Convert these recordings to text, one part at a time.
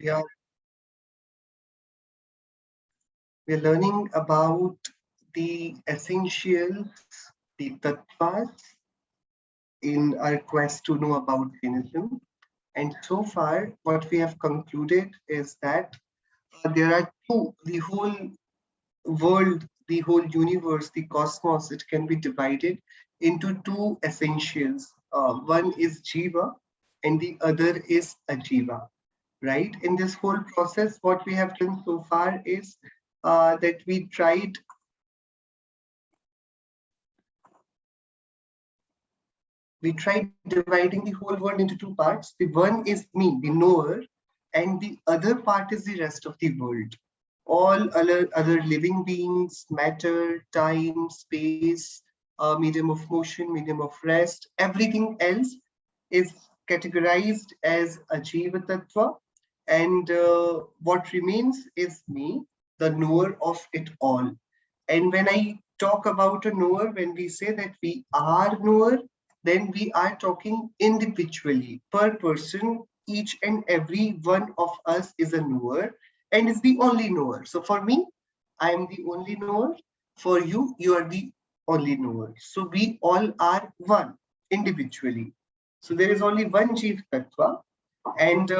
we are we're learning about the essentials, the tattvas in our quest to know about Jainism. And so far, what we have concluded is that there are two, the whole world, the whole universe, the cosmos, it can be divided into two essentials. One is Jiva and the other is Ajiva, right? In this whole process, what we have done so far is that we tried dividing the whole world into two parts. The one is me, the knower, and the other part is the rest of the world. All other living beings, matter, time, space, medium of motion, medium of rest, everything else is categorized as a Jiva Tattva. And what remains is me, the knower of it all. And when I talk about a knower, when we say that we are knower, then we are talking individually per person. Each and every one of us is a knower and is the only knower. So for me, I am the only knower. For you, you are the only knower. So we all are one individually. So there is only one Jeev Tattva, and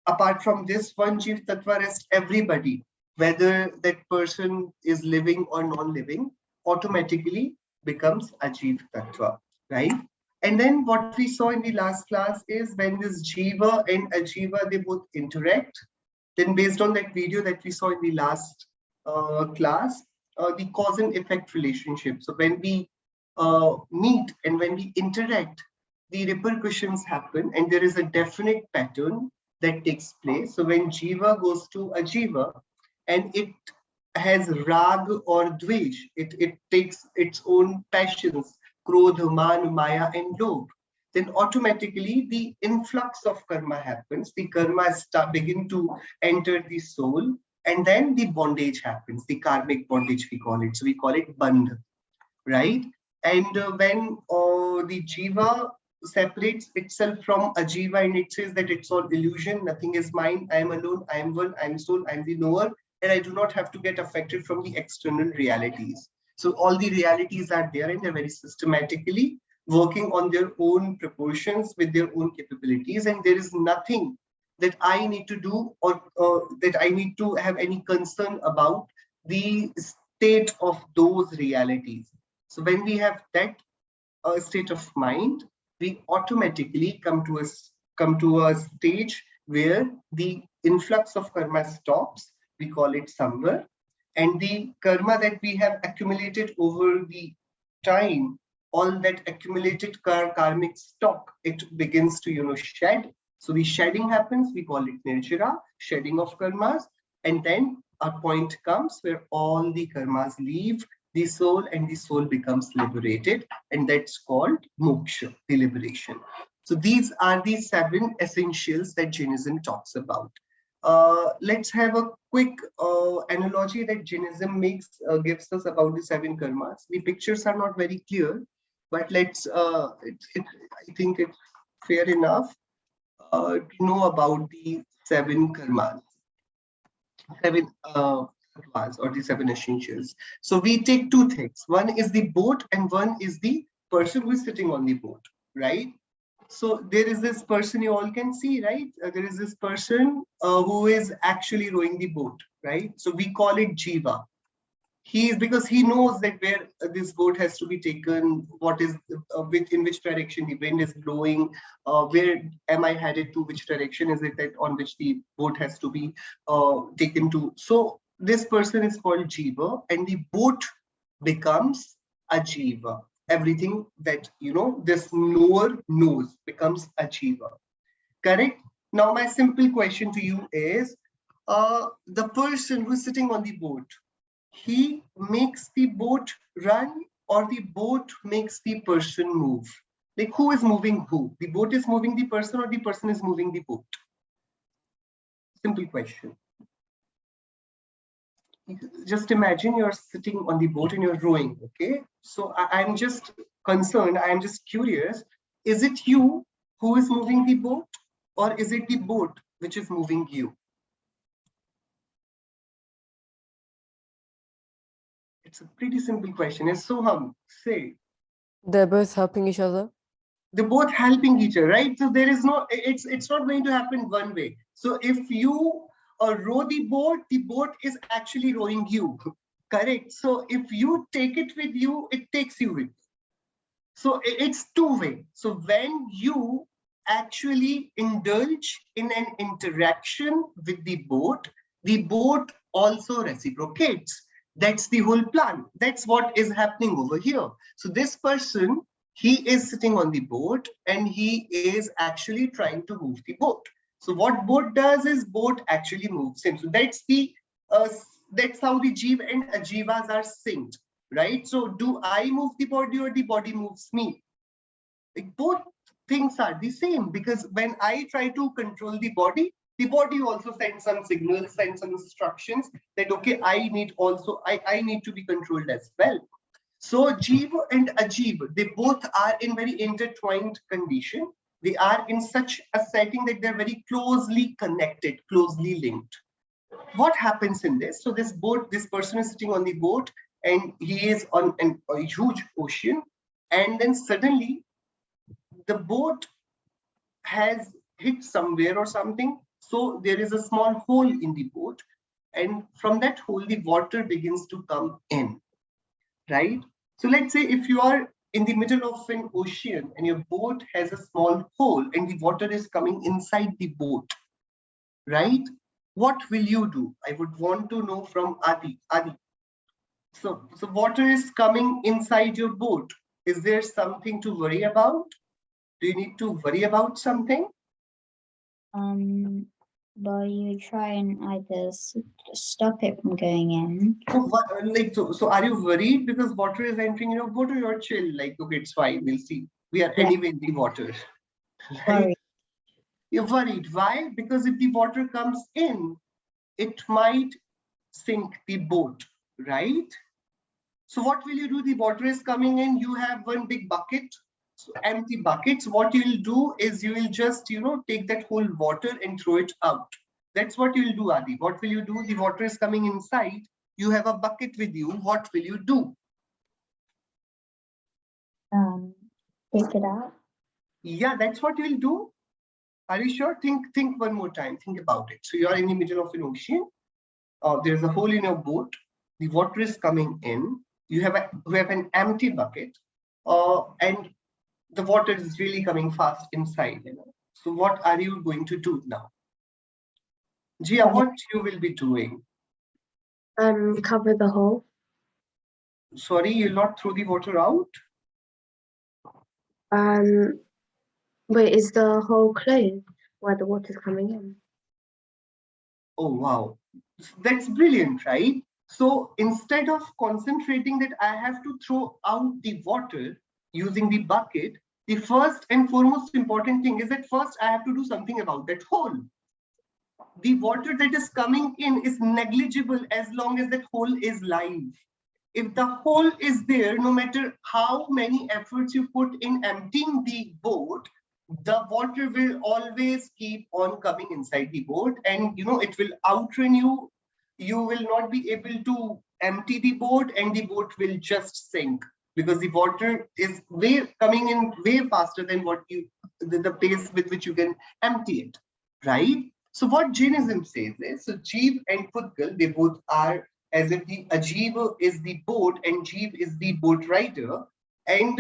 apart from this one Jeev Tattva rests everybody, whether that person is living or non-living, automatically becomes a Jeev Tattva, right? And then what we saw in the last class is when this Jiva and Ajiva, they both interact, then based on that video that we saw in the last class, the cause and effect relationship. So when we meet and when we interact, the repercussions happen and there is a definite pattern that takes place. So when Jiva goes to Ajiva and it has rag or dvesh, it takes its own passions, krodha, man, maya, and lobh, then automatically the influx of karma happens. The karma begin to enter the soul, and then the bondage happens, the karmic bondage we call it. So we call it bandha, right? And when the jiva separates itself from ajiva and it says that it's all illusion, nothing is mine, I am alone, I am one, I am soul, I am the knower, and I do not have to get affected from the external realities. So all the realities are there and they're very systematically working on their own proportions with their own capabilities, and there is nothing that I need to do or that I need to have any concern about the state of those realities. So when we have that state of mind, we automatically come to a stage where the influx of karma stops. We call it samvar, and the karma that we have accumulated over the time, all that accumulated karmic stock, it begins to shed. So the shedding happens, we call it nirjara, shedding of karmas, and then a point comes where all the karmas leave the soul and the soul becomes liberated, and that's called moksha, the liberation. So these are the 7 essentials that Jainism talks about. Let's have a quick analogy that Jainism gives us about the 7 karmas. The pictures are not very clear, but let's I think it's fair enough to know about the 7 karmas, 7 karmas or the 7 essentials. So we take 2 things. One is the boat and one is the person who is sitting on the boat, right? So there is this person you all can see, right? There is this person who is actually rowing the boat, right? So we call it Jiva. Because he knows that where this boat has to be taken, what is in which direction the wind is blowing, where am I headed to, which direction is it that on which the boat has to be taken to. So this person is called Jiva, and the boat becomes a Jiva. Everything that this knower knows becomes a Jiva. Correct? Now my simple question to you is, the person who's sitting on the boat, he makes the boat run or the boat makes the person move? Like, who is moving who? The boat is moving the person or the person is moving the boat? Simple question. Just imagine you're sitting on the boat and you're rowing, okay? So I'm just concerned, I'm just curious, is it you who is moving the boat or is it the boat which is moving you? It's a pretty simple question. Yes, Soham, say. They're both helping each other. They're both helping each other, right? So there is no, it's not going to happen one way. So if you row the boat is actually rowing you, correct? So if you take it with you, it takes you with. So it's two-way. So when you actually indulge in an interaction with the boat also reciprocates. That's the whole plan. That's what is happening over here. So this person, he is sitting on the boat and he is actually trying to move the boat. So what boat does is boat actually moves him. So uh, that's how the Jeev and Ajivas are synced, right? So do I move the body or the body moves me? Like both things are the same, because when I try to control the body also sends some signals, sends some instructions that okay, I need to be controlled as well. So Jeev and Ajeev, they both are in very intertwined condition. They are in such a setting that they're very closely connected, closely linked. What happens in this? So this person is sitting on the boat and he is on a huge ocean, and then suddenly the boat has hit somewhere or something. So there is a small hole in the boat, and from that hole, the water begins to come in, right? So let's say if you are in the middle of an ocean and your boat has a small hole and the water is coming inside the boat, right? What will you do? I would want to know from Adi. Adi. So water is coming inside your boat. Is there something to worry about? Do you need to worry about something? Well, you try and either stop it from going in. So are you worried because water is entering your boat, or you're chill? Like, okay, it's fine. We'll see. We are anyway in the water. Right? Worry. You're worried. Why? Because if the water comes in, it might sink the boat, right? So what will you do? The water is coming in. You have one big bucket, so empty buckets. What you will do is you will just, take that whole water and throw it out. That's what you will do, Adi. What will you do? The water is coming inside. You have a bucket with you. What will you do? Take it out. Yeah, that's what you will do. Are you sure? Think one more time. Think about it. So you are in the middle of an ocean. There's a hole in your boat. The water is coming in. You have an empty bucket, and the water is really coming fast inside. So what are you going to do now? Jia, what you will be doing? Cover the hole. Sorry, you'll not throw the water out? Wait, is the hole closed where the water's coming in? Oh, wow. That's brilliant, right? So instead of concentrating that I have to throw out the water using the bucket, the first and foremost important thing is that first I have to do something about that hole. The water that is coming in is negligible as long as that hole is live. If the hole is there, no matter how many efforts you put in emptying the boat, the water will always keep on coming inside the boat, and it will outrun you. You will not be able to empty the boat, and the boat will just sink because the water is coming in way faster than the pace with which you can empty it, right? So what Jainism says is, so Jeev and Pudgal, they both are as if the Ajiva is the boat and Jeev is the boat rider. And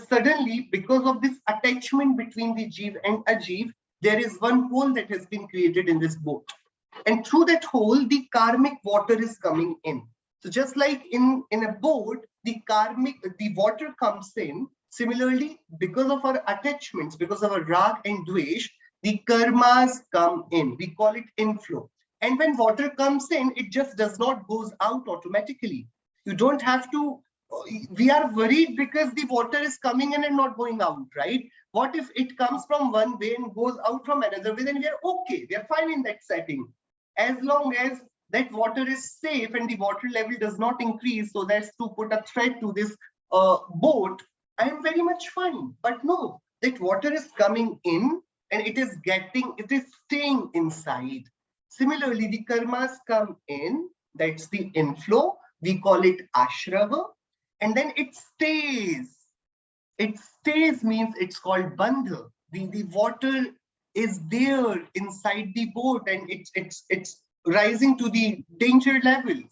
suddenly, because of this attachment between the Jeev and Ajiv, there is one hole that has been created in this boat. And through that hole, the karmic water is coming in. So just like in a boat, the water comes in. Similarly, because of our attachments, because of our rag and dvesh, the karmas come in. We call it inflow. And when water comes in, it just does not goes out automatically. You don't have to. We are worried because the water is coming in and not going out, right? What if it comes from one way and goes out from another way? Then we are okay. We are fine in that setting. As long as that water is safe and the water level does not increase, so that's to put a threat to this boat, I am very much fine. But no, that water is coming in and it is staying inside. Similarly, the karmas come in, that's the inflow, we call it ashrava, and then it stays. It stays means it's called bandha. The water is there inside the boat, and it's rising to the danger levels.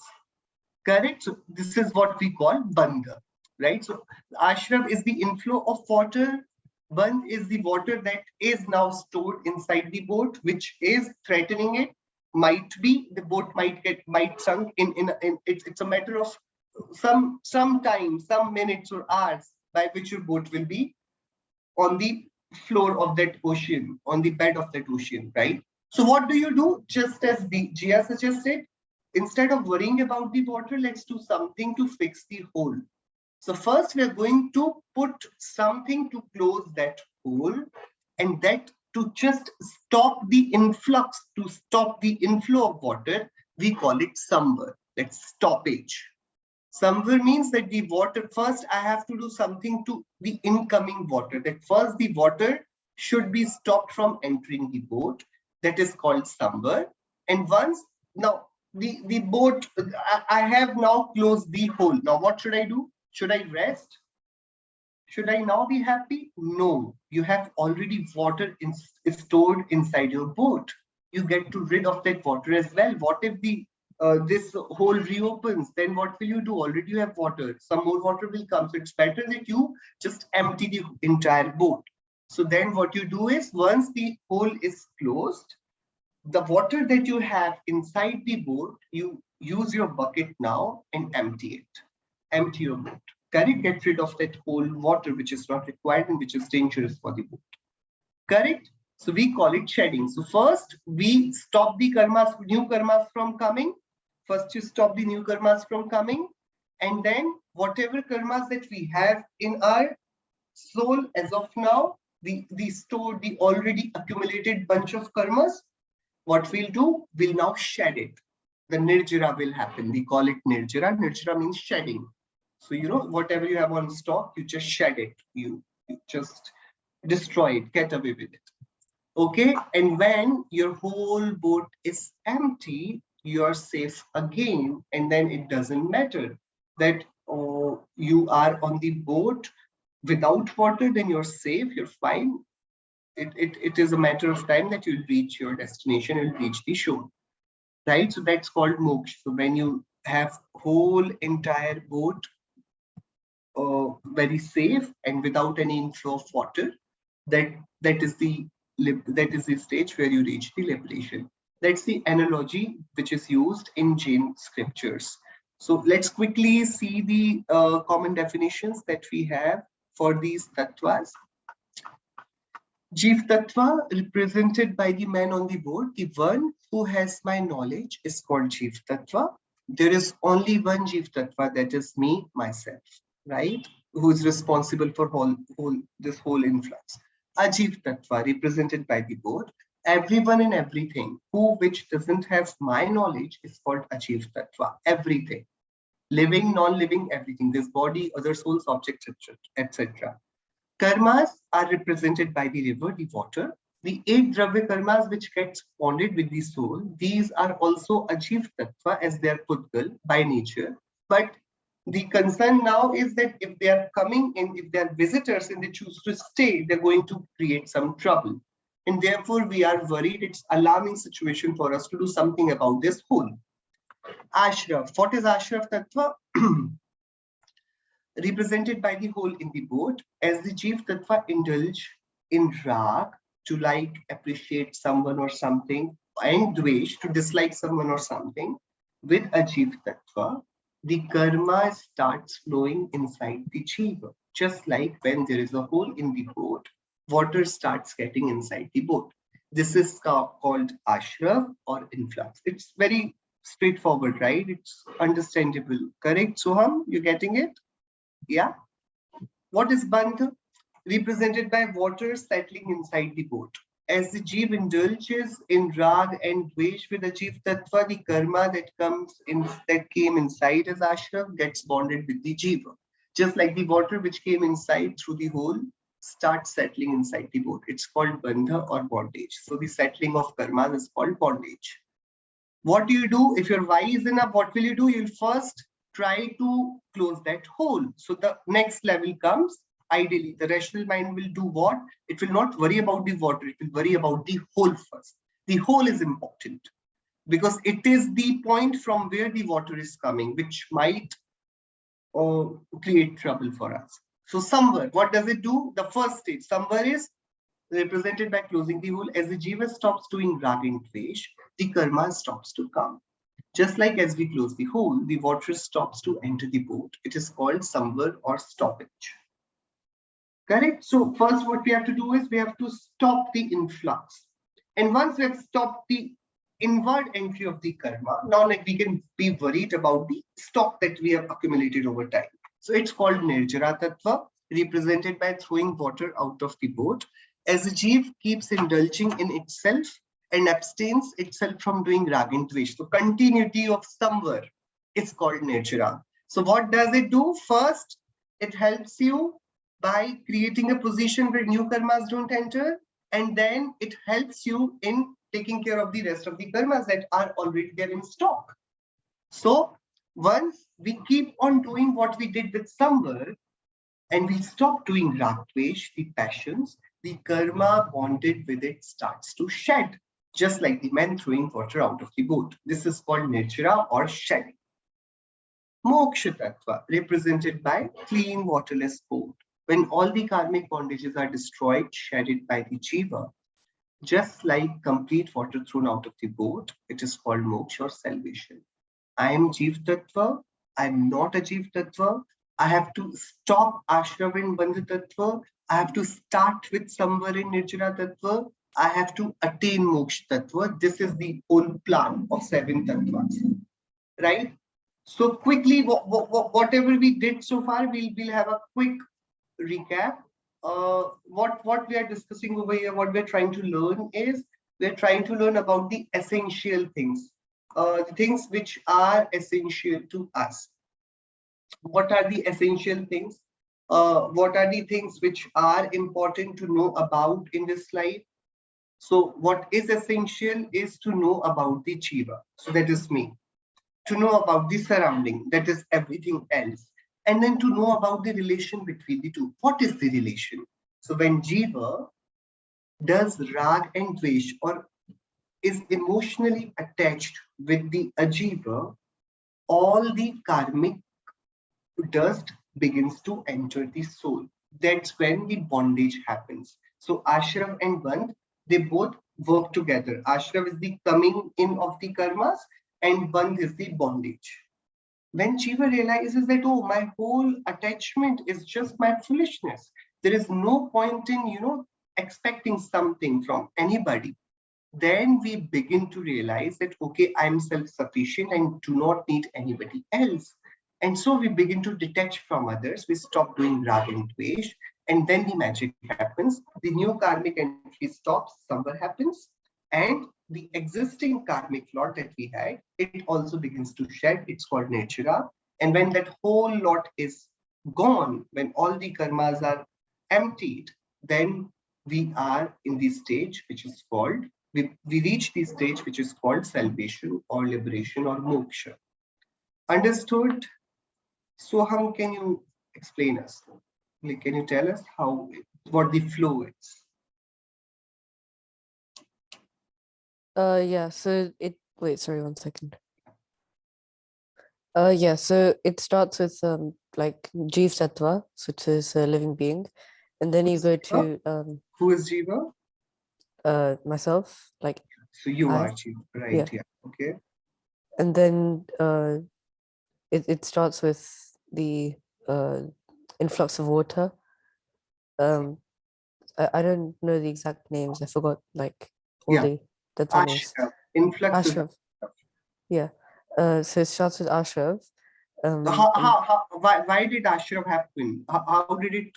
Correct? So this is what we call bandha, right? So ashram is the inflow of water. Bandh is the water that is now stored inside the boat, which is threatening it. Might be the boat might sunk in it's a matter of some time, some minutes or hours by which your boat will be on the floor of that ocean, on the bed of that ocean, right? So what do you do? Just as the Jia suggested, instead of worrying about the water, let's do something to fix the hole. So first we are going to put something to close that hole, and that to just stop the influx, to stop the inflow of water, we call it samvar. That's stoppage. Samvar means that the water, first I have to do something to the incoming water. That first the water should be stopped from entering the boat. That is called samvar. And once, now the boat, I have now closed the hole. Now what should I do? Should I rest? Should I now be happy? No, you have already water stored inside your boat. You get to rid of that water as well. What if the this hole reopens? Then what will you do? Already you have water. Some more water will come. So it's better that you just empty the entire boat. So then what you do is, once the hole is closed, the water that you have inside the boat, you use your bucket now and empty it. Empty your boat. Correct? Get rid of that whole water which is not required and which is dangerous for the boat. Correct? So we call it shedding. So first we stop the karmas, new karmas from coming. First you stop the new karmas from coming, and then whatever karmas that we have in our soul as of now, the stored, the already accumulated bunch of karmas, what we'll do, we'll now shed it. The nirjara will happen. We call it nirjara. Nirjara means shedding. So, you know, whatever you have on stock, you just shed it. You just destroy it, get away with it. Okay. And when your whole boat is empty, you're safe again. And then it doesn't matter that you are on the boat without water, then you're safe, you're fine. It is a matter of time that you'll reach your destination and reach the shore. Right? So that's called moksha. So when you have whole entire boat very safe and without any inflow of water, that is the stage where you reach the liberation. That's the analogy which is used in Jain scriptures. So let's quickly see the common definitions that we have for these tattvas. Jeev Tattva, represented by the man on the board, the one who has my knowledge, is called Jeev Tattva. There is only one Jeev Tattva, that is me, myself, right? Who is responsible for this whole influx. Ajeev Tattva, represented by the board. Everyone and everything which doesn't have my knowledge is called Ajeev Tattva. Everything. Living, non-living, everything. This body, other souls, objects, etc. Karmas are represented by the river, the water. The 8 Dravya karmas which gets bonded with the soul, these are also Ajeev Tattva as they are Pudgal by nature. But the concern now is that if they are coming in, if they are visitors and they choose to stay, they're going to create some trouble. And therefore we are worried. It's alarming situation for us to do something about this whole. Ashraf. What is Ashraf Tattva? Represented by the hole in the boat, as the Jeev Tattva indulge in rag, to like, appreciate someone or something, and dvesh, to dislike someone or something. With a Jeev Tattva, the karma starts flowing inside the Jiva. Just like when there is a hole in the boat, water starts getting inside the boat. This is called ashraf or influx. It's very straightforward, right? It's understandable. Correct, Soham? You getting it? Yeah. What is bandha? Represented by water settling inside the boat. As the Jeev indulges in rag and dvesh with the Jeev Tattva, the karma that came inside as ashraf gets bonded with the Jiva. Just like the water which came inside through the hole starts settling inside the boat. It's called bandha or bondage. So the settling of karma is called bondage. What do you do? If you're wise enough, what will you do? You'll first try to close that hole. So the next level comes. Ideally, the rational mind will do what? It will not worry about the water. It will worry about the hole first. The hole is important because it is the point from where the water is coming, which might create trouble for us. So samvar, what does it do? The first stage, samvar is represented by closing the hole. As the jiva stops doing rag and dvesh, the karma stops to come. Just like as we close the hole, the water stops to enter the boat. It is called samvar or stoppage. Correct? So first what we have to do is we have to stop the influx. And once we have stopped the inward entry of the karma, now like we can be worried about the stock that we have accumulated over time. So it's called Nirjara Tattva, represented by throwing water out of the boat. As the jeev keeps indulging in itself and abstains itself from doing rag and dvesh. So continuity of samvar is called Nirjara. So what does it do? First, it helps you by creating a position where new karmas don't enter, and then it helps you in taking care of the rest of the karmas that are already there in stock. So once we keep on doing what we did with samvar, and we stop doing ragdvesh, the passions, the karma bonded with it starts to shed, just like the man throwing water out of the boat. This is called nirjara or shedding. Moksha Tattva, represented by clean, waterless boat. When all the karmic bondages are destroyed, shedded by the jiva, just like complete water thrown out of the boat, it is called moksha or salvation. I am Jeev Tattva. I am not a Jeev Tattva. I have to stop Ashrav and Bandha Tattva. I have to start with Samvar and Nirjara Tattva. I have to attain Moksha Tattva. This is the whole plan of 7 Tattvas. Right? So quickly, whatever we did so far, we'll have a quick recap. What we are discussing over here, what we're trying to learn is we're trying to learn about the essential things, the things which are essential to us. What are the essential things? What are the things which are important to know about in this life? So what is essential is to know about the jiva. So that is me. To know about the surrounding, that is everything else. And then to know about the relation between the two. What is the relation? So when jiva does rag and dvesh or is emotionally attached with the ajiva, all the karmic dust begins to enter the soul. That's when the bondage happens. So Ashrav and Bandh, they both work together. Ashrav is the coming in of the karmas and Bandh is the bondage. When Jiva realizes that, oh, my whole attachment is just my foolishness. There is no point in, expecting something from anybody. Then we begin to realize that, okay, I'm self-sufficient and do not need anybody else. And so we begin to detach from others. We stop doing rag and dvesh, and then the magic happens. The new karmic entry stops, samvar happens, and the existing karmic lot that we had, it also begins to shed. It's called nirjara. And when that whole lot is gone, when all the karmas are emptied, then we are in the stage which is called, we reach the stage which is called salvation or liberation or moksha. Understood? Soham, can you explain us? Like, can you tell us what the flow is? Yeah, so wait, sorry, 1 second. Yeah, so it starts with like Jeev Tattva, which is a living being, and then you go to who is Jiva? Myself, like so you are Jiva, right? Yeah. Okay. And then it starts with the influx of water. I don't know the exact names. I forgot like all the Tattva names. Influx. Ashrav. Yeah. So it starts with Ashrav. Why did Ashrav happen? How did it,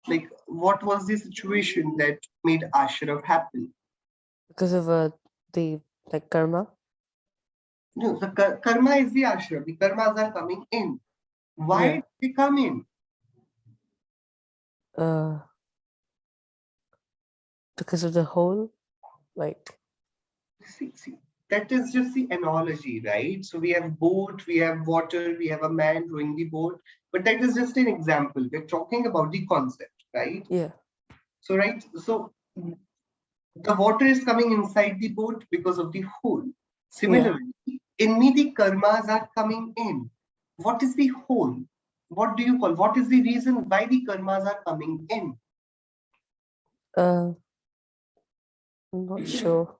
like, what was the situation that made Ashrav happen? Because of the like karma. No, the karma is the Ashrav. The karmas are coming in. Why did they come in? because of the hole, like. See, that is just the analogy, right? So we have boat, we have water, we have a man rowing the boat, but that is just an example. We're talking about the concept, right? Yeah. So, right, so the water is coming inside the boat because of the hole. Similarly, in me, the karmas are coming in. What is the hole? What do you call? What is the reason why the karmas are coming in? I'm not sure.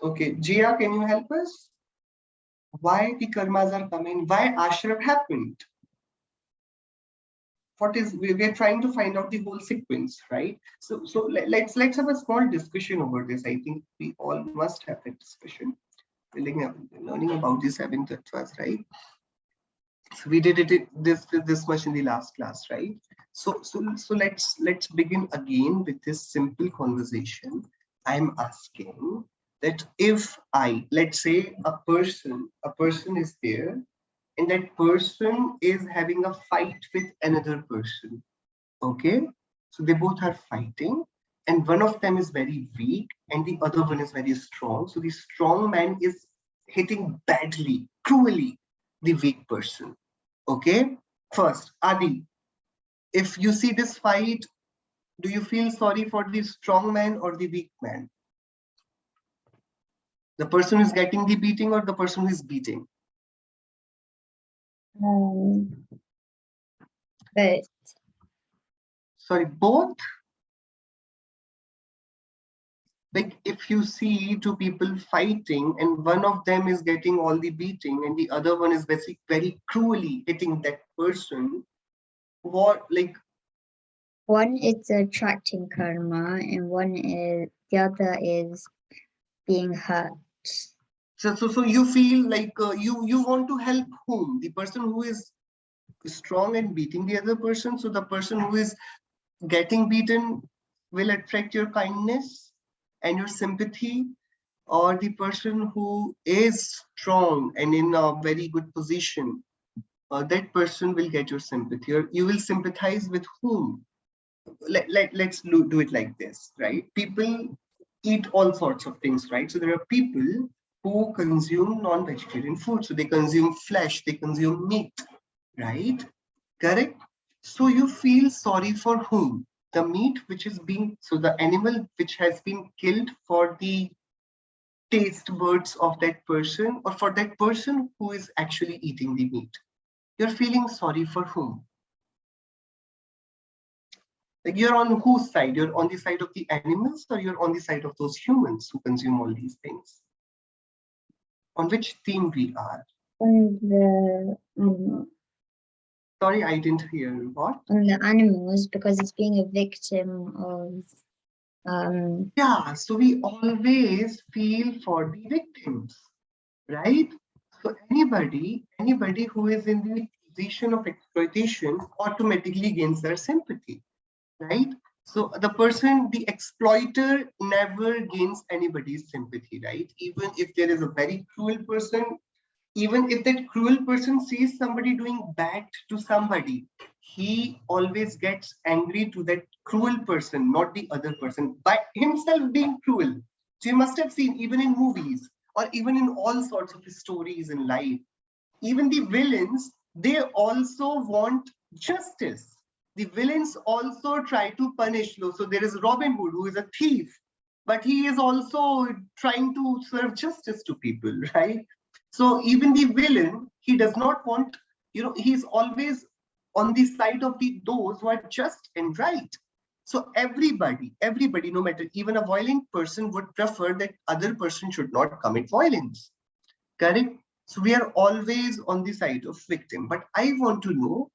Okay, Jia, can you help us? Why the karmas are coming? Why ashram happened? What is we're trying to find out the whole sequence, right? So let's have a small discussion over this. I think we all must have a discussion. Learning about the seven tattvas, right? So we did it this much in the last class, right? So let's begin again with this simple conversation. I'm asking that if let's say a person is there, and that person is having a fight with another person. Okay, so they both are fighting, and one of them is very weak, and the other one is very strong. So the strong man is hitting badly, cruelly, the weak person. Okay, first, Adi, if you see this fight, do you feel sorry for the strong man or the weak man? The person who is getting the beating or the person who is beating? But Sorry, both? Like if you see two people fighting and one of them is getting all the beating and the other one is basically very cruelly hitting that person, what, like, one is attracting karma, and the other is being hurt. so you feel like you want to help whom? The person who is strong and beating the other person. So the person who is getting beaten will attract your kindness and your sympathy, or the person who is strong and in a very good position, that person will get your sympathy, or you will sympathize with whom? Let's do it like this, right? People eat all sorts of things, right? So there are people who consume non-vegetarian food. So they consume flesh, they consume meat, right? Correct? So you feel sorry for whom? The meat which is being, so the animal which has been killed for the taste buds of that person, or for that person who is actually eating the meat? You're feeling sorry for whom? Like you're on whose side? You're on the side of the animals, or you're on the side of those humans who consume all these things? On which team we are? On the Sorry, I didn't hear. What? on the animals, because it's being a victim of Yeah, so we always feel for the victims, right? So anybody who is in the position of exploitation automatically gains their sympathy, right? So the exploiter never gains anybody's sympathy, right? Even if there is a very cruel person, even if that cruel person sees somebody doing bad to somebody, he always gets angry to that cruel person, not the other person, by himself being cruel. So you must have seen, even in movies or even in all sorts of stories in life, even the villains, they also want justice. The villains also try to punish. So there is Robin Hood, who is a thief, but he is also trying to serve justice to people, right? So even the villain, he does not want, he's always on the side of those who are just and right. So everybody, no matter, even a violent person would prefer that other person should not commit violence. Correct? So we are always on the side of victim. But I want to know,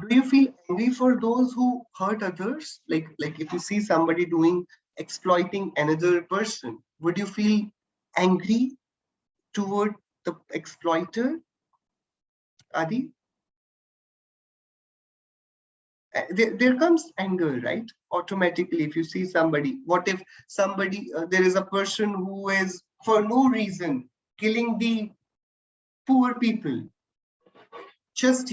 do you feel angry for those who hurt others? Like if you see somebody exploiting another person, would you feel angry toward the exploiter? Adi? There comes anger, right? Automatically, if you see somebody, what if there is a person who is for no reason killing the poor people, just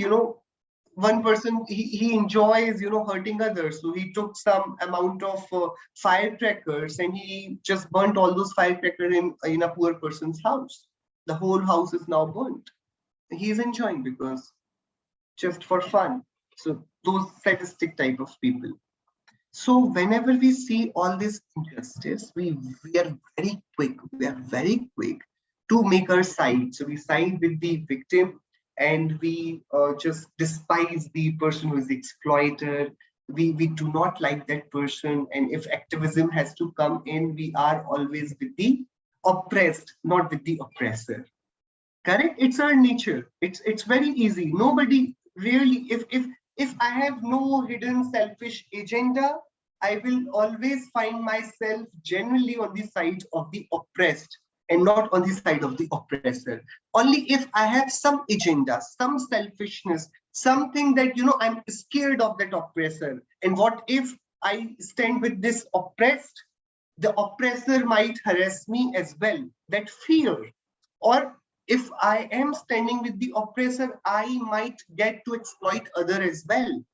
one person, he enjoys, hurting others. So he took some amount of firecrackers and he just burnt all those firecrackers in a poor person's house. The whole house is now burnt. He's enjoying because just for fun. So those sadistic type of people. So whenever we see all this injustice, we are very quick. We are very quick to make our side. So we side with the victim, and we just despise the person who is exploited. We do not like that person. And if activism has to come in, we are always with the oppressed, not with the oppressor. Correct? It's our nature. It's very easy. Nobody really, if I have no hidden selfish agenda, I will always find myself generally on the side of the oppressed and not on the side of the oppressor. Only if I have some agenda, some selfishness, something that I'm scared of that oppressor. And what if I stand with this oppressed? The oppressor might harass me as well. That fear. Or if I am standing with the oppressor, I might get to exploit other as well.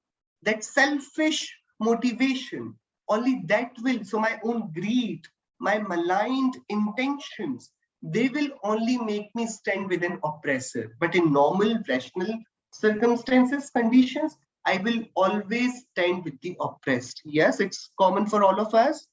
That selfish motivation, only that will, so my own greed, my maligned intentions, they will only make me stand with an oppressor. But in normal, rational circumstances, conditions, I will always stand with the oppressed. Yes, it's common for all of us.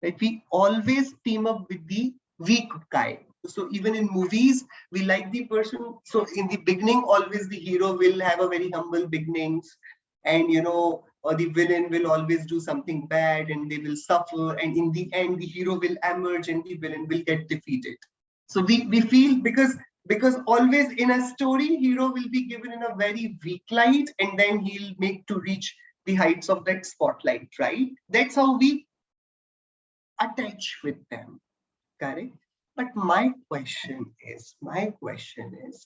Right? We always team up with the weak guy. So even in movies, we like the person. So in the beginning, always the hero will have a very humble beginnings, and or the villain will always do something bad, and they will suffer. And in the end, the hero will emerge, and the villain will get defeated. So we feel because always in a story, hero will be given in a very weak light, and then he'll make to reach the heights of that spotlight. Right? That's how we attach with them. Correct? But my question is,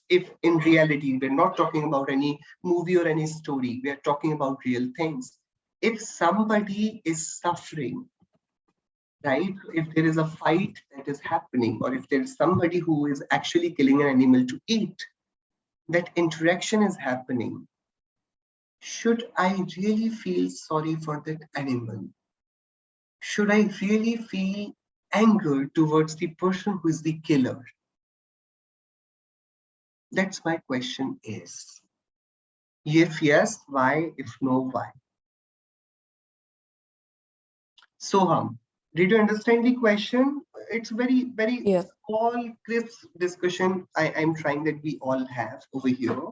if in reality, we're not talking about any movie or any story, we are talking about real things. If somebody is suffering, right? If there is a fight that is happening, or if there's somebody who is actually killing an animal to eat, that interaction is happening. Should I really feel sorry for that animal? Should I really feel anger towards the person who is the killer? That's my question is. If yes, why? If no, why? Soham, did you understand the question? It's very, very Yeah. small, crisp discussion I'm trying that we all have over here.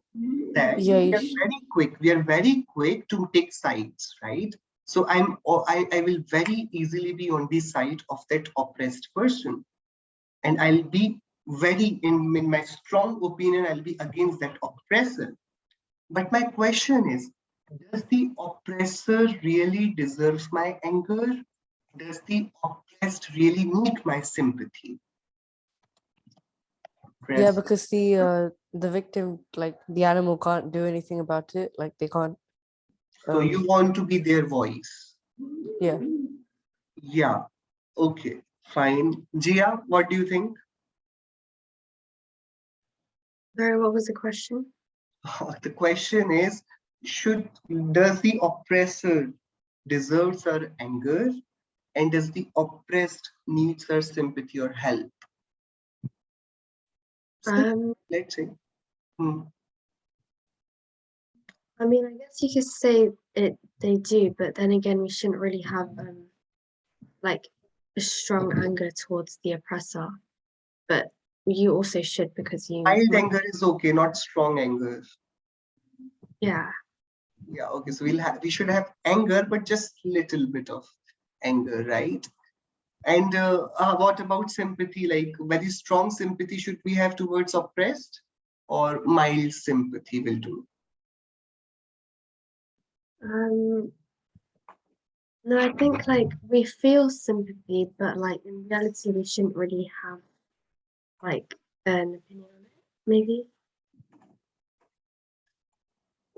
That Yeah, we are very quick. We are very quick to take sides, right? So I will very easily be on the side of that oppressed person. And I'll be very, in my strong opinion, I'll be against that oppressor. But my question is, does the oppressor really deserve my anger? Does the oppressed really need my sympathy? yeah, because the victim, like the animal, can't do anything about it. Like they can't. So you want to be their voice? Yeah. Yeah. Okay. Fine. Jia, what do you think? Sorry, what was the question? The question is, does the oppressor deserves our anger, and does the oppressed needs our sympathy or help? Let's say. I mean, I guess you could say they do, but then again, we shouldn't really have like a strong anger towards the oppressor. But you also should, because you Mild anger is okay, not strong anger. Yeah. Yeah, okay. So we should have anger, but just little bit of anger, right? And what about sympathy? Like very strong sympathy should we have towards oppressed, or mild sympathy will do? No, I think like we feel sympathy, but like in reality, we shouldn't really have like an opinion on it, maybe.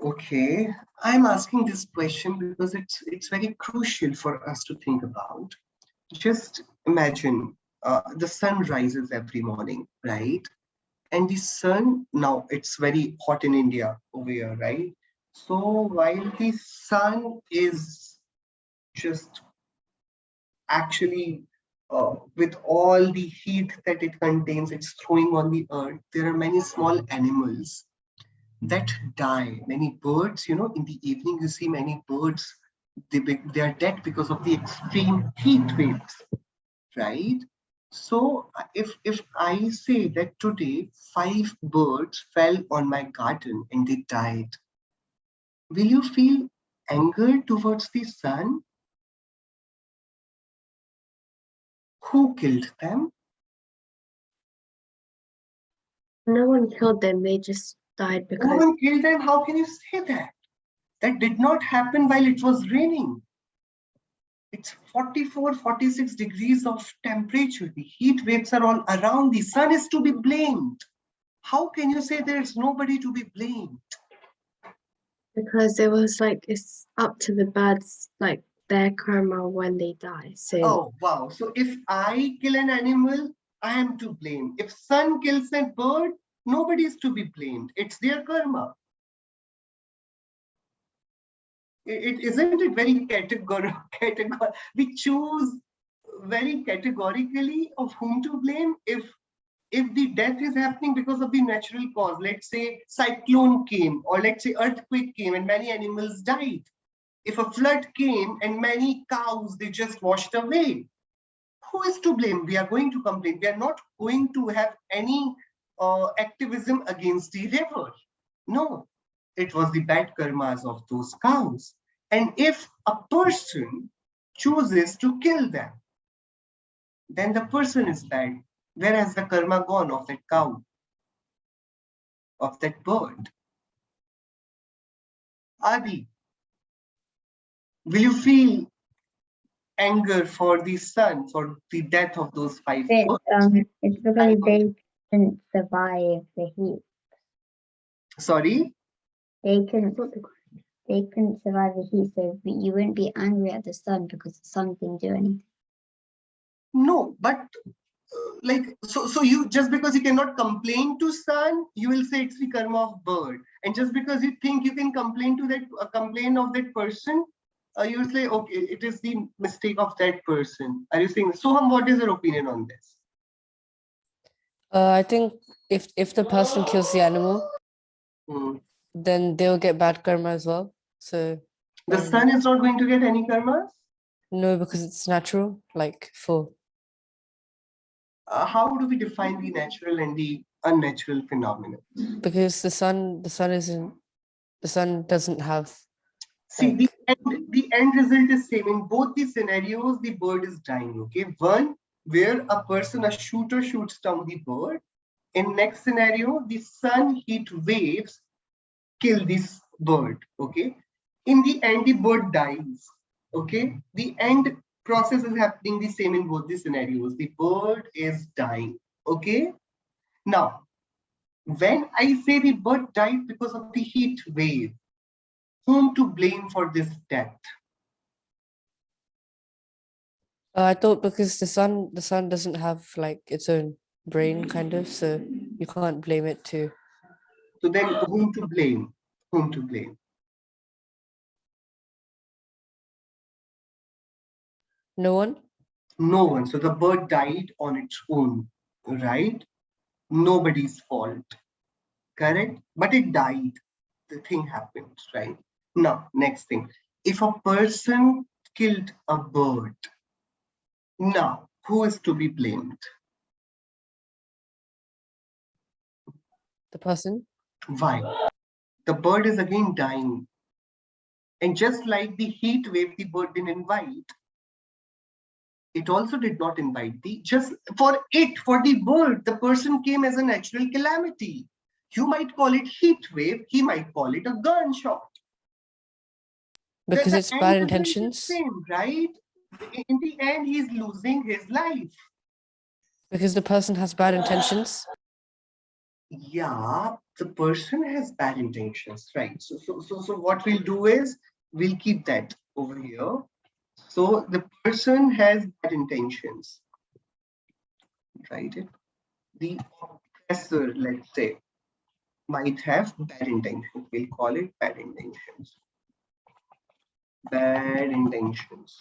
Okay, I'm asking this question because it's very crucial for us to think about. Just imagine the sun rises every morning, right? And the sun, now it's very hot in India over here, right? So while the sun is just actually with all the heat that it contains, it's throwing on the earth, there are many small animals that die. Many birds, in the evening, you see many birds, they are dead because of the extreme heat waves, right? So if I say that today 5 birds fell on my garden and they died, will you feel anger towards the sun? Who killed them? No one killed them, they just died No because one killed them. How can you say that? That did not happen while it was raining. It's 44, 46 degrees of temperature. The heat waves are all around. The sun is to be blamed. How can you say there's nobody to be blamed? because it was like it's up to the birds, like their karma when they die. So Oh, wow. So if I kill an animal, I am to blame. If sun kills a bird, nobody is to be blamed. It's their karma. Isn't it very categorical? We choose very categorically of whom to blame. If the death is happening because of the natural cause, let's say cyclone came, or let's say earthquake came and many animals died. If a flood came and many cows, they just washed away, who is to blame? We are going to complain. We are not going to have any activism against the river. No, it was the bad karmas of those cows. And if a person chooses to kill them, then the person is bad. Where has the karma gone of that cow, of that bird? Adi, will you feel anger for the sun, for the death of those 5 birds? It's because they couldn't survive the heat. Sorry? They couldn't survive the heat, so you wouldn't be angry at the sun because the sun didn't do anything. No, but so you, just because you cannot complain to sun, you will say it's the karma of bird, and just because you think you can complain to that complain of that person, you will say okay, it is the mistake of that person. Are you saying? Soham, what is your opinion on this? I think if the person kills the animal, Hmm. then they'll get bad karma as well. So The sun is not going to get any karmas. no, because it's natural, like for How do we define the natural and the unnatural phenomena? because the sun doesn't have See, like the end result is same. In both the scenarios, the bird is dying, okay? One, where a shooter shoots down the bird. In next scenario, the sun heat waves kill this bird, okay? In the end, the bird dies, okay? The end process is happening the same in both the scenarios. The bird is dying, okay? Now, when I say the bird died because of the heat wave, whom to blame for this death? I thought because the sun doesn't have like its own brain kind of, so you can't blame it too. So then whom to blame? Whom to blame? No one? No one. So the bird died on its own, right? Nobody's fault, correct? But it died. The thing happened, right? Now, next thing. If a person killed a bird, now who is to be blamed? The person? Why? The bird is again dying. And just like the heat wave the bird didn't invite, it also did not invite the, just for the bird, the person came as a natural calamity. You might call it heat wave, he might call it a gunshot. Because The it's end bad result is intentions. same, right? In the end, he's losing his life. Because the person has bad intentions. Yeah, the person has bad intentions, right? So what we'll do is we'll keep that over here. So the person has bad intentions, right? The oppressor, let's say, might have bad intentions. We'll call it bad intentions. Bad intentions.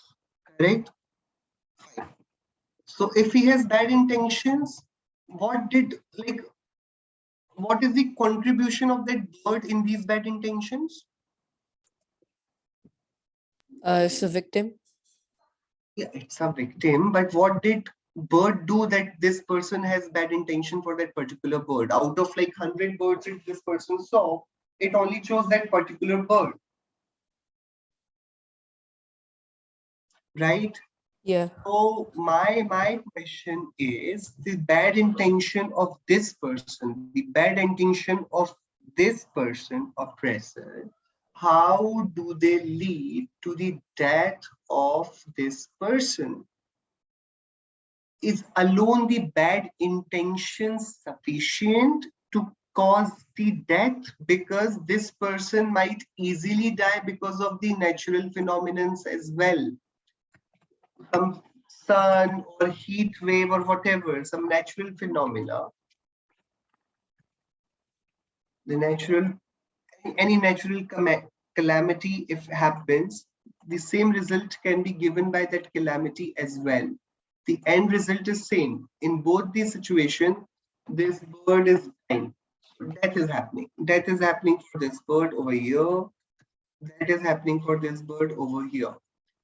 Correct? Fine. So if he has bad intentions, what is the contribution of that bird in these bad intentions? It's a victim. Yeah, it's a victim, but what did bird do that this person has bad intention for that particular bird? Out of like 100 birds that this person saw, it only chose that particular bird, right? Yeah. So my question is the bad intention of this person, the bad intention of this person, oppressor, how do they lead to the death of this person? Is alone the bad intentions sufficient to cause the death? Because this person might easily die because of the natural phenomena as well. Some sun or heat wave or whatever, some natural phenomena. The natural, any natural calamity, if happens, the same result can be given by that calamity as well. The end result is same. In both these situations, this bird is dying. Death is happening. Death is happening for this bird over here. That is happening for this bird over here.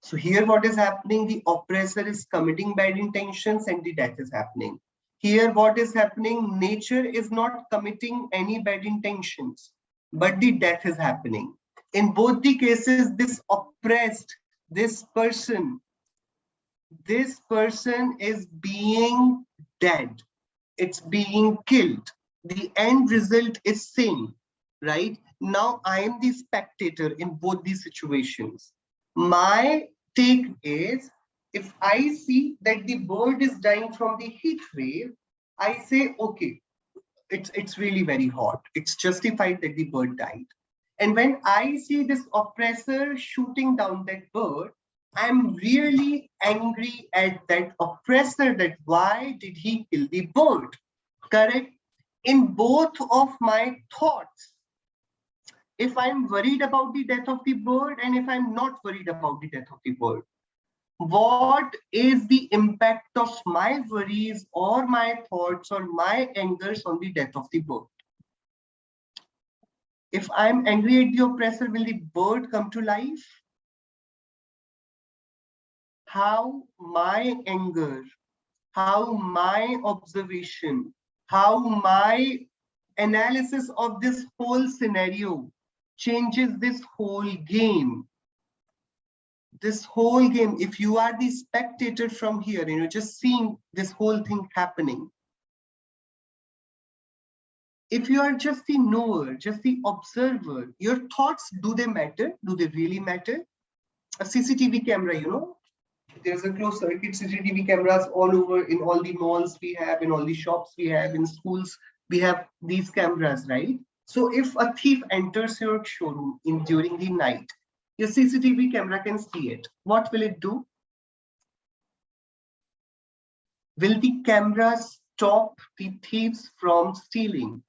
So here what is happening? The oppressor is committing bad intentions and the death is happening. Here what is happening? Nature is not committing any bad intentions, but the death is happening. In both the cases, this oppressed, this person is being dead. It's being killed. The end result is same, right? Now I am the spectator in both these situations. My take is, if I see that the bird is dying from the heat wave, I say, okay, it's really very hot. It's justified that the bird died. And when I see this oppressor shooting down that bird, I'm really angry at that oppressor, that why did he kill the bird? Correct? In both of my thoughts, if I'm worried about the death of the bird and if I'm not worried about the death of the bird, what is the impact of my worries or my thoughts or my angers on the death of the bird? If I'm angry at the oppressor, will the bird come to life? How my anger, how my observation, how my analysis of this whole scenario changes this whole game. This whole game, if you are the spectator from here and you're just seeing this whole thing happening, if you are just the knower, just the observer, your thoughts, do they matter? Do they really matter? A CCTV camera, there's a closed circuit CCTV cameras all over, in all the malls we have, in all the shops we have, in schools we have these cameras, right? So if a thief enters your showroom during the night, your CCTV camera can see it. What will it do? Will the camera stop the thieves from stealing?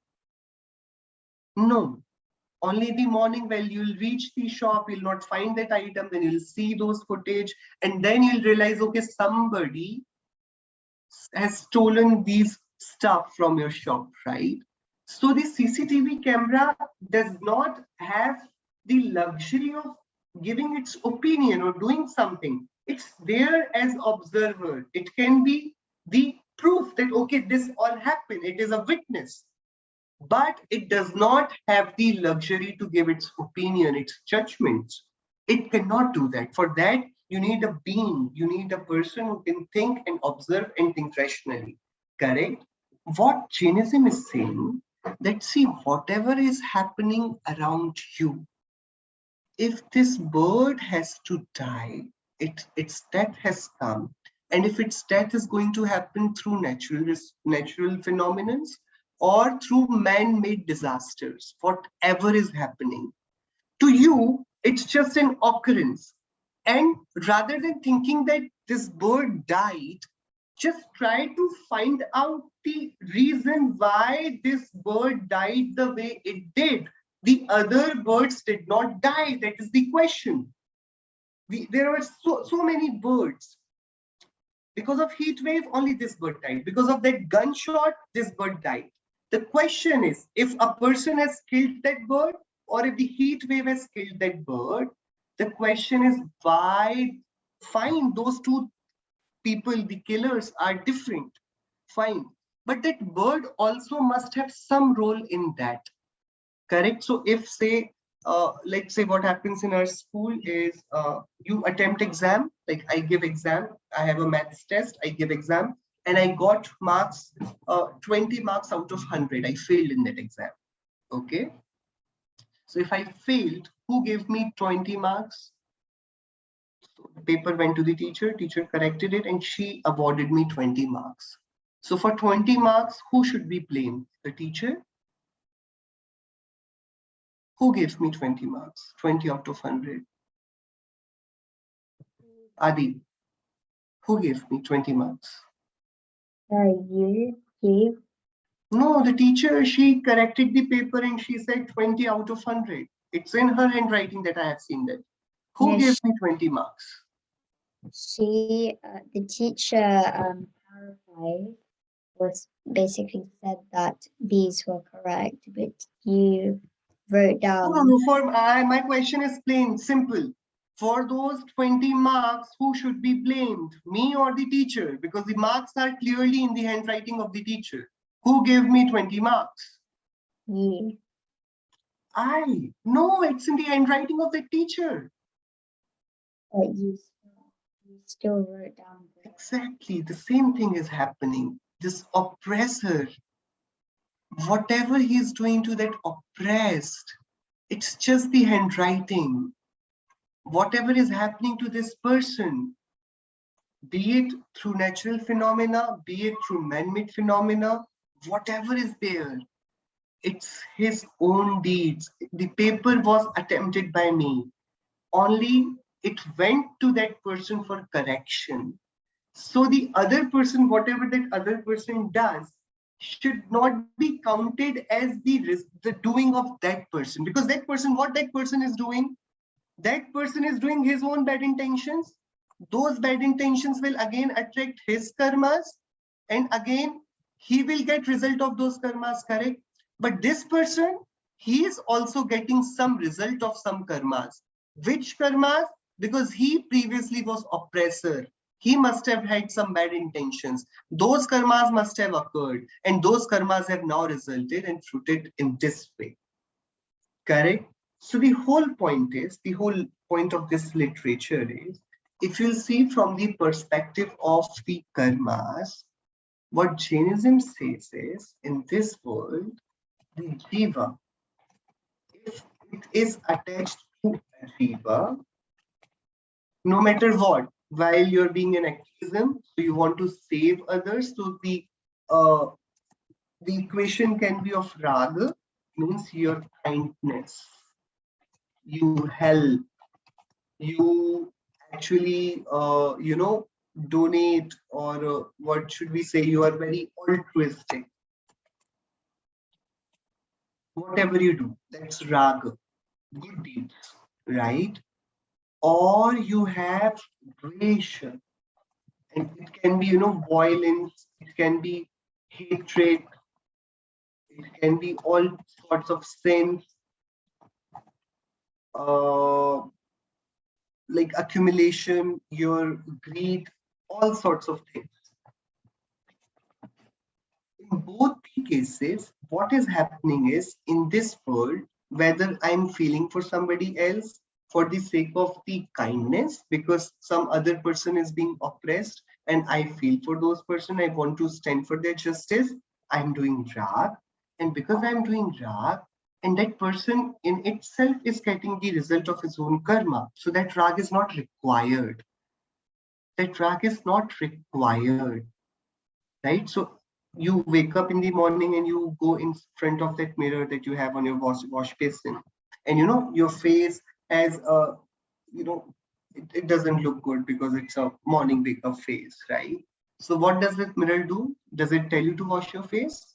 No. Only the morning when you'll reach the shop, you'll not find that item, then you'll see those footage, and then you'll realize, okay, somebody has stolen these stuff from your shop, right? So the CCTV camera does not have the luxury of giving its opinion or doing something. It's there as observer. It can be the proof that, okay, this all happened. It is a witness. But it does not have the luxury to give its opinion, its judgments. It cannot do that. For that, you need a being, you need a person who can think and observe and think rationally. Correct? What Jainism is saying, that see, whatever is happening around you, if this bird has to die, its death has come, and if its death is going to happen through natural phenomena or through man-made disasters, whatever is happening, to you, it's just an occurrence. And rather than thinking that this bird died Just try to find out the reason why this bird died the way it did. The other birds did not die. That is the question. There are so many birds. Because of heat wave, only this bird died. Because of that gunshot, this bird died. The question is, if a person has killed that bird, or if the heat wave has killed that bird, the question is why? Fine, those two people, the killers, are different. Fine. But that bird also must have some role in that. Correct? So if say, let's say what happens in our school is you attempt exam, like I give exam, I have a maths test, I give exam, and I got marks, 20 marks out of 100. I failed in that exam. Okay. So if I failed, who gave me 20 marks? So the paper went to the teacher corrected it, and she awarded me 20 marks. So for 20 marks, who should be blamed? The teacher? Who gives me 20 marks? 20 out of 100. Adi, who gave me 20 marks? You gave. No, the teacher, she corrected the paper and she said 20 out of 100. It's in her handwriting that I have seen that. Who No, gave me 20 marks? the teacher clarified, was basically said that these were correct, but you wrote down. No, my question is plain, simple. For those 20 marks, who should be blamed? Me or the teacher? Because the marks are clearly in the handwriting of the teacher. Who gave me 20 marks? You. No, it's in the handwriting of the teacher. But you still wrote down. Exactly, the same thing is happening. This oppressor, whatever he's doing to that oppressed, it's just the handwriting. Whatever is happening to this person, be it through natural phenomena, be it through man-made phenomena, whatever is there, it's his own deeds. The paper was attempted by me. Only it went to that person for correction. So the other person, whatever that other person does, should not be counted as the doing of that person. Because that person, what that person is doing, that person is doing his own bad intentions. Those bad intentions will again attract his karmas, and again he will get result of those karmas, correct? But this person, he is also getting some result of some karmas. Which karmas? Because he previously was oppressor. He must have had some bad intentions. Those karmas must have occurred, and those karmas have now resulted and fruited in this way. Correct? So the whole point of this literature is, if you'll see from the perspective of the karmas, what Jainism says is, in this world, the jiva, if it is attached to a jiva, no matter what, while you're being an activism, so you want to save others, so the equation can be of raga, means your kindness, you help, you actually donate, or what should we say, you are very altruistic. Whatever you do, that's raga, good deeds, right? Or you have dvesha, and it can be violence, it can be hatred, it can be all sorts of sins, uh, like accumulation, your greed, all sorts of things. In both the cases, what is happening is, in this world, whether I'm feeling for somebody else for the sake of the kindness, because some other person is being oppressed and I feel for those person, I want to stand for their justice, I'm doing rag. And because I'm doing rag, and that person in itself is getting the result of his own karma, so that rag is not required. That rag is not required, right? So you wake up in the morning and you go in front of that mirror that you have on your wash basin, and your face has it doesn't look good because it's a morning wake up face, right? So what does this mirror do? Does it tell you to wash your face?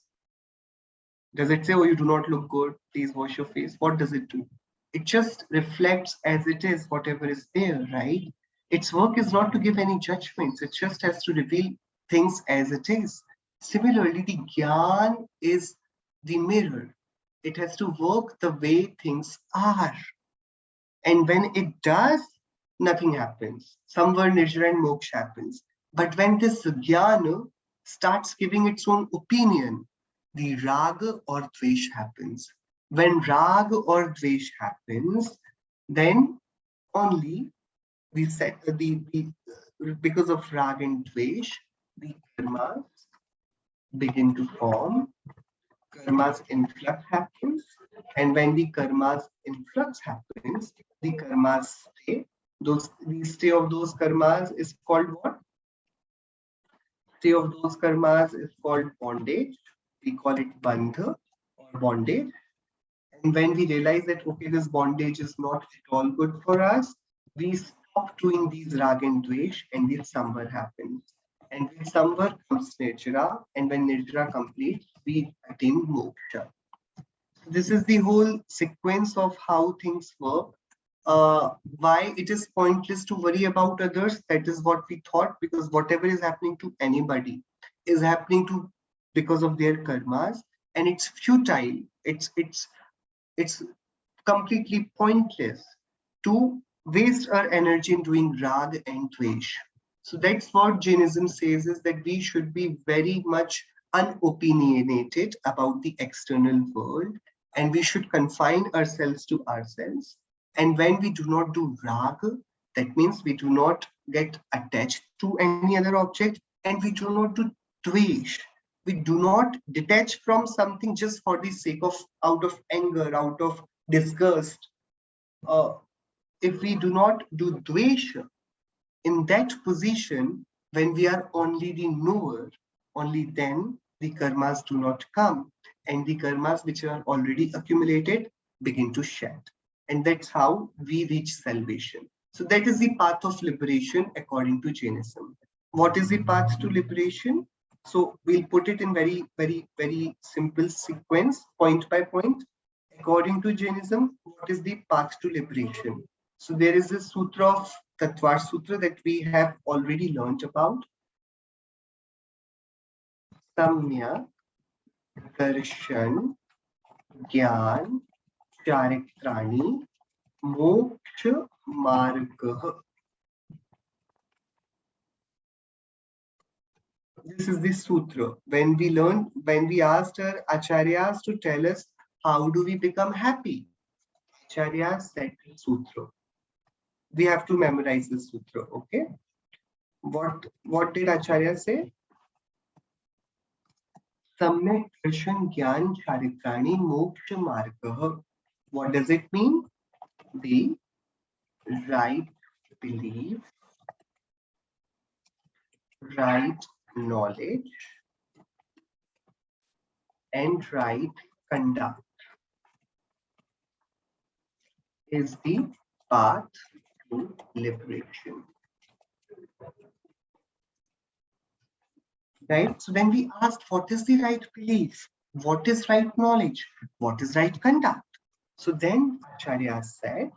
Does it say, oh, you do not look good, please wash your face? What does it do? It just reflects as it is, whatever is there, right? Its work is not to give any judgments. It just has to reveal things as it is. Similarly, the Gyan is the mirror. It has to work the way things are. And when it does, nothing happens. Somewhere Nijra and Moksha happens. But when this Jnana starts giving its own opinion, the Raga or Dvesh happens. When Raga or Dvesh happens, then only we set because of Raga and Dvesh, the karmas begin to form, karma's influx happens, and when the karma's influx happens, the karmas stay. The stay of those karmas is called what? Stay of those karmas is called bondage. We call it bandha or bondage. And when we realize that okay, this bondage is not at all good for us, we stop doing these rag and dvesh, and the samvar happens. And with samvar comes nirjara, and when nirjara completes, we attain moksha. This is the whole sequence of how things work. Why it is pointless to worry about others, that is what we thought, because whatever is happening to anybody is happening to because of their karmas, and it's futile. It's completely pointless to waste our energy in doing rag and dvesh. So that's what Jainism says, is that we should be very much unopinionated about the external world, and we should confine ourselves to ourselves. And when we do not do rag, that means we do not get attached to any other object, and we do not do dvesh. We do not detach from something just for the sake of, out of anger, out of disgust. If we do not do dvesha, in that position, when we are only the knower, only then the karmas do not come, and the karmas which are already accumulated begin to shed. And that's how we reach salvation. So that is the path of liberation according to Jainism. What is the path to liberation? So we'll put it in very simple sequence, point by point. According to Jainism, what is the path to liberation? So there is a sutra of Tattvar Sutra that we have already learned about. Samya, Darshan, Gyan, Charitrani, Moksha, Marga. This is the sutra. When we asked our acharyas to tell us how do we become happy, acharyas said the sutra. We have to memorize the sutra, okay? What did acharya say? Samyak darshan gyan charitrani moksha margah. What does it mean? The right belief, right knowledge, and right conduct is the path to liberation. Right? So when we asked what is the right belief, what is right knowledge, what is right conduct? So then Acharya said,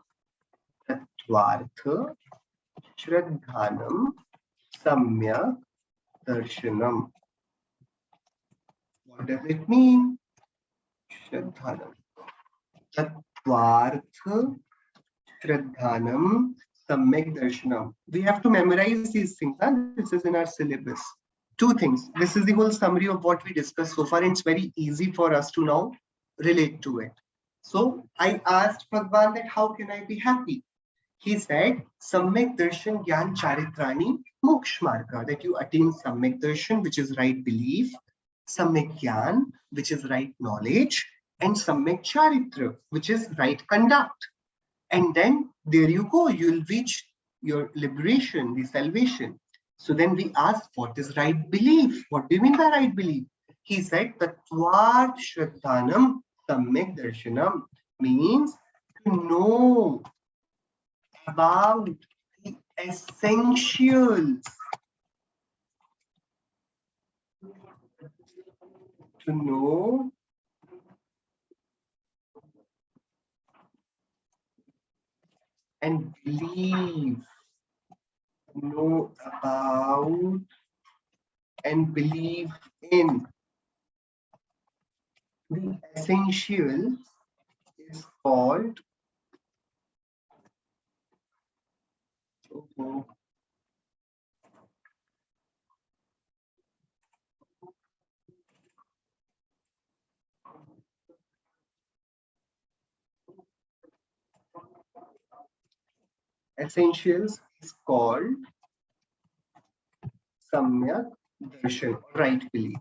Tattvartha Shraddhanam Samyak Darshanam. What does it mean? Shraddhanam. Tattvartha Shraddhanam Samyak Darshanam. We have to memorize these things. Huh? This is in our syllabus. Two things. This is the whole summary of what we discussed so far, and it's very easy for us to now relate to it. So I asked Bhagwan that how can I be happy? He said, Samyak Darshan Gyan Charitrani Moksha Marga, that you attain Samyak Darshan, which is right belief, Samyak Gyan, which is right knowledge, and Samyak Charitra, which is right conduct. And then there you go, you'll reach your liberation, the salvation. So then we asked, what is right belief? What do you mean by right belief? He said, Tattvat Shraddhanam Samyak Darshanam means to know about the essentials to know and believe, know about and believe in. The essential is called essentials is called Samyak Darshan, right belief,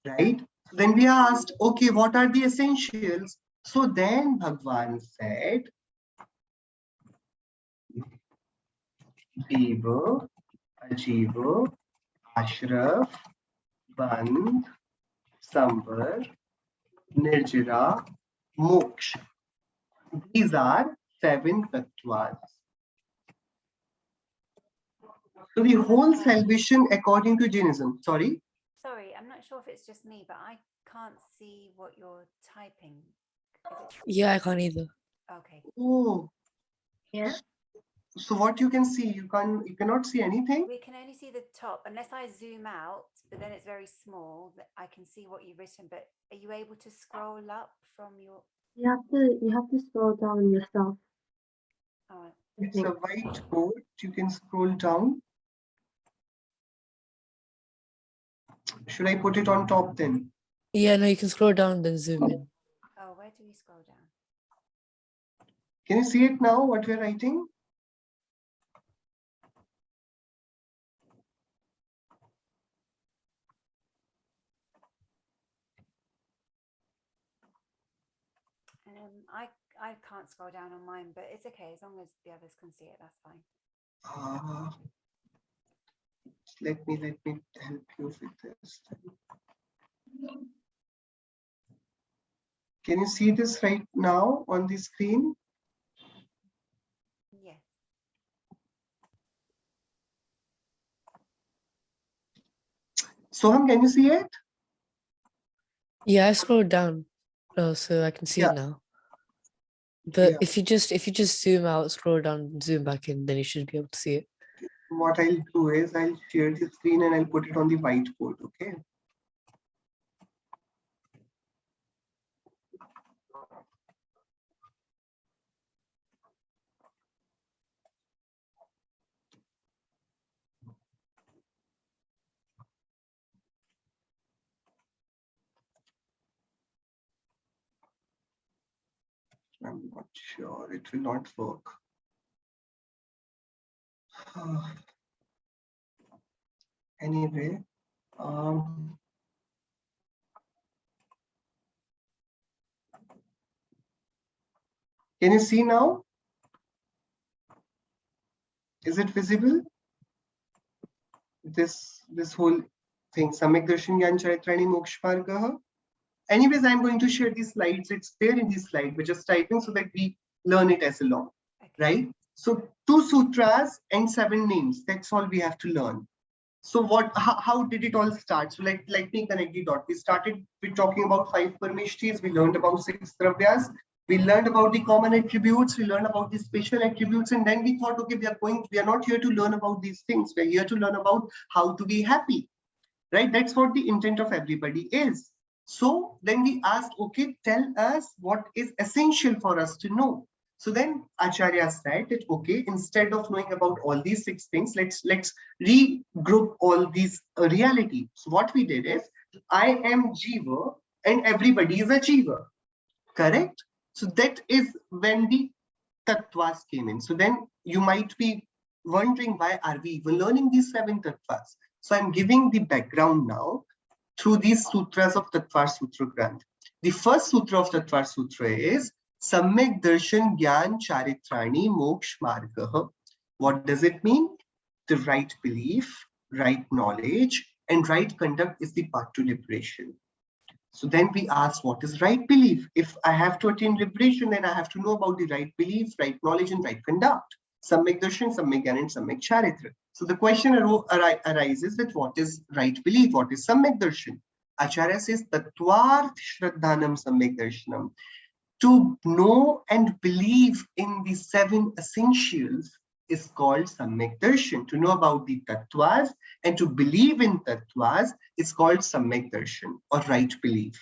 right? So then we asked, okay, what are the essentials? So then Bhagwan said, Jiva, Ajiva, Ashraf, Bandh, Sambar, Nirjara, Moksha. These are 7 tattvas. So the whole salvation according to Jainism, sorry? Sorry, I'm not sure if it's just me, but I can't see what you're typing. Yeah, I can't either. Okay. Oh, Yeah. so what you can see, you cannot see anything? We can only see the top unless I zoom out, but then it's very small. I can see what you've written, but are you able to scroll up from your? You have to scroll down yourself. Oh, It's a whiteboard. You can scroll down. Should I put it on top then? Yeah, no, you can scroll down then zoom in. oh, where do we scroll down? Can you see it now, what we're writing? I can't scroll down on mine, but it's okay as long as the others can see it. That's fine. Let me help you with this. Can you see this right now on the screen? Yes. Soham, can you see it? Yeah, I scrolled down, so I can see Yeah. it now. But Yeah. if you just zoom out, scroll down, and zoom back in, then you should be able to see it. What I'll do is I'll share the screen and I'll put it on the whiteboard, okay? I'm not sure, it will not work. Anyway, can you see now? Is it visible? This whole thing, Samyak Darshan Gyan Charitrani Moksha Margah. Anyways, I'm going to share these slides. It's there in this slide. We're just typing so that we learn it as along, right? So 2 sutras and 7 names. That's all we have to learn. So how did it all start? So let me connect the dot. We started with talking about 5 parmeshtis. We learned about 6 dravyas. We learned about the common attributes. We learned about the special attributes. And then we thought, okay, we are not here to learn about these things. We're here to learn about how to be happy, right? That's what the intent of everybody is. So then we asked, okay, tell us what is essential for us to know. So then Acharya said that, okay, instead of knowing about all these 6 things, let's regroup all these reality. So what we did is, I am Jiva and everybody is a Jiva, correct? So that is when the tattvas came in. So then you might be wondering, why are we even learning these 7 tattvas? So I'm giving the background now through these sutras of Tattva Sutra Granth. The first sutra of Tattva Sutra is Samyak Darshan Gyan Charitrani Moksha Margah. What does it mean? The right belief, right knowledge, and right conduct is the path to liberation. So then we ask, what is right belief? If I have to attain liberation, then I have to know about the right belief, right knowledge, and right conduct. Samyak Darshan, Samyak Gyan, and Samyak Charitra. So the question arises that what is right belief? What is Samyak Darshan? Acharya says Tatvarth Shraddhanam Samyak Darshanam. To know and believe in the 7 essentials is called Samyak Darshan. To know about the Tattvas and to believe in Tattvas is called Samyak Darshan or right belief.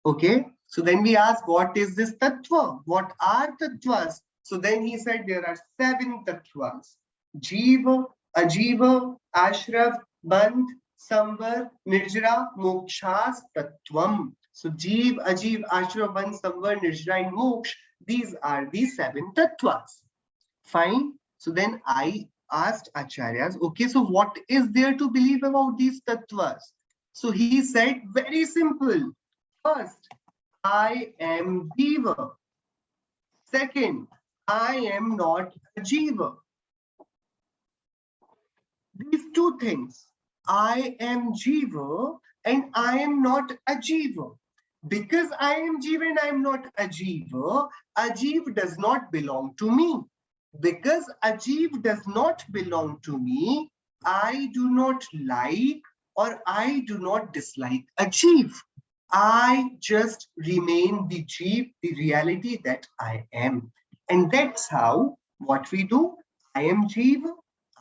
Okay, so then we ask, what is this Tattva? What are Tattvas? So then he said there are 7 Tattvas. Jiva, Ajiva, Ashraf, Bandh, Samvar, Nirjara, Mokshas, Tattvam. So Jeev, Ajiv, Ashraf, Bandh, Samvar, Nirjara and Moksha. These are the 7 Tattvas. Fine. So then I asked Acharyas, okay, so what is there to believe about these Tattvas? So he said, very simple. First, I am Jiva. Second, I am not a Jiva. These 2 things, I am Jiva and I am not a Jiva. Because I am Jiva and I am not a Jiva does not belong to me. Because Ajiv does not belong to me, I do not like or I do not dislike Ajiv. I just remain the Jeev, the reality that I am. And that's how what we do. I am Jeev,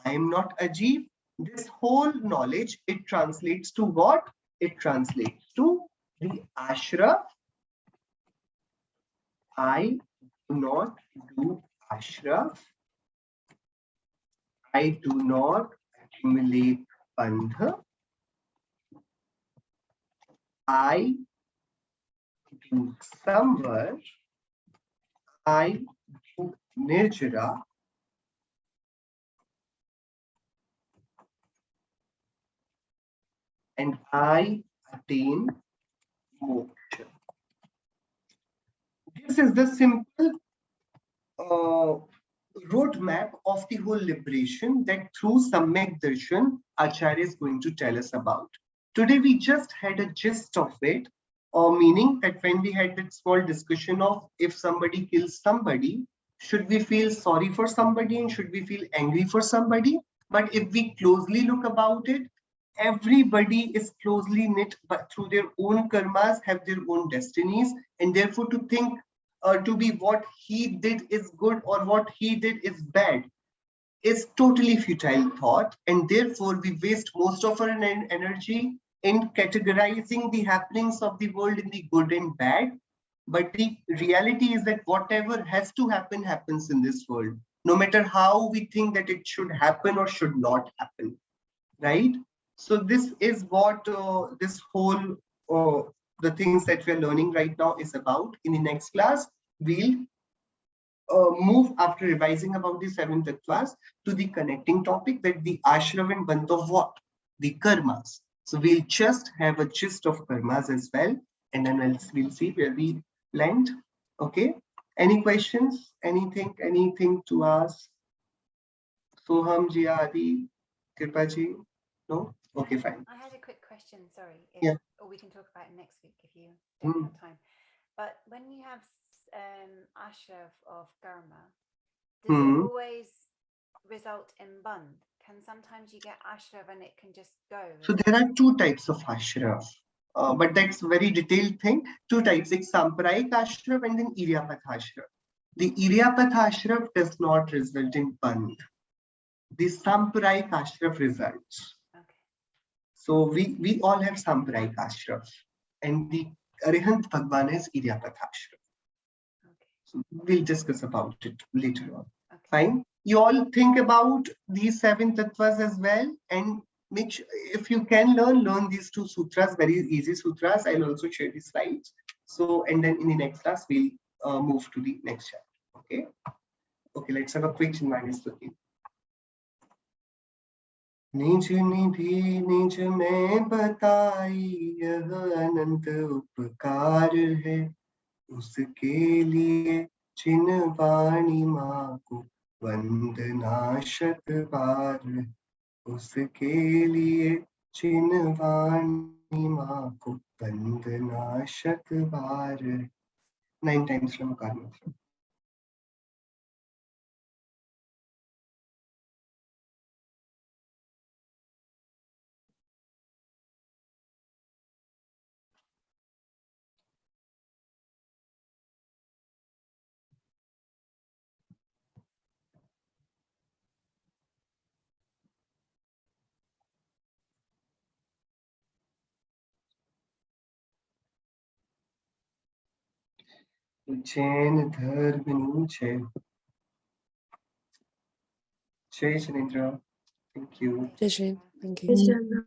I am not a Jeev. This whole knowledge, it translates to what? It translates to the ashra. I do not do ashra. I do not accumulate bandha. I do samvar. I do nirjara. And I attain moksha. This is the simple roadmap of the whole liberation that through Samyak Darshan, Acharya is going to tell us about. Today, we just had a gist of it, or meaning that when we had that small discussion of if somebody kills somebody, should we feel sorry for somebody and should we feel angry for somebody? But if we closely look about it, everybody is closely knit but through their own karmas, have their own destinies, and therefore to think to be what he did is good or what he did is bad is totally futile thought, and therefore we waste most of our energy in categorizing the happenings of the world in the good and bad. But the reality is that whatever has to happen happens in this world, no matter how we think that it should happen or should not happen, right? So this is what this whole the things that we are learning right now is about. In the next class, we'll move after revising about the 7 tattvas to the connecting topic that the ashram and bandh of what? The karmas. So we'll just have a gist of karmas as well, and then we'll see where we land. Okay. Any questions? Anything to ask? Soham ji, Adi, Kripa ji? No? Okay, fine. I had a quick question, sorry. Yeah. Or we can talk about it next week if you don't Mm. have time. But when you have ashra of karma, does Hmm. it always result in bandh? Can sometimes you get ashra and it can just go? So there are 2 types of ashraf, but that's a very detailed thing. 2 types, like Sampraik ashraf and then Iryapath ashraf. The Iryapath ashraf does not result in bandh. The Sampraik ashraf results. Okay. So we all have Sampraik ashraf, and the Arihant Bhagwan is Iryapath ashraf. Okay. So we'll discuss about it later on. Okay. Fine. You all think about these 7 tattvas as well, and make sure, if you can learn these 2 sutras, very easy sutras. I'll also share the slides. So, and then in the next class, we'll move to the next chapter. Okay. Okay, let's have a quick Chinmaya Stuti. निज निधि निज में बताई यह अनंत उपकार है, उसके लिए छिन्न वाणी माँ को वंदना शत बार, उसके लिए छिन्न वाणी माँ को वंदना शत बार. 9 times from Karma. જૈન ધર્મની છે. જય Jinendra. Thank you. Jai Shri. Thank you. Vision.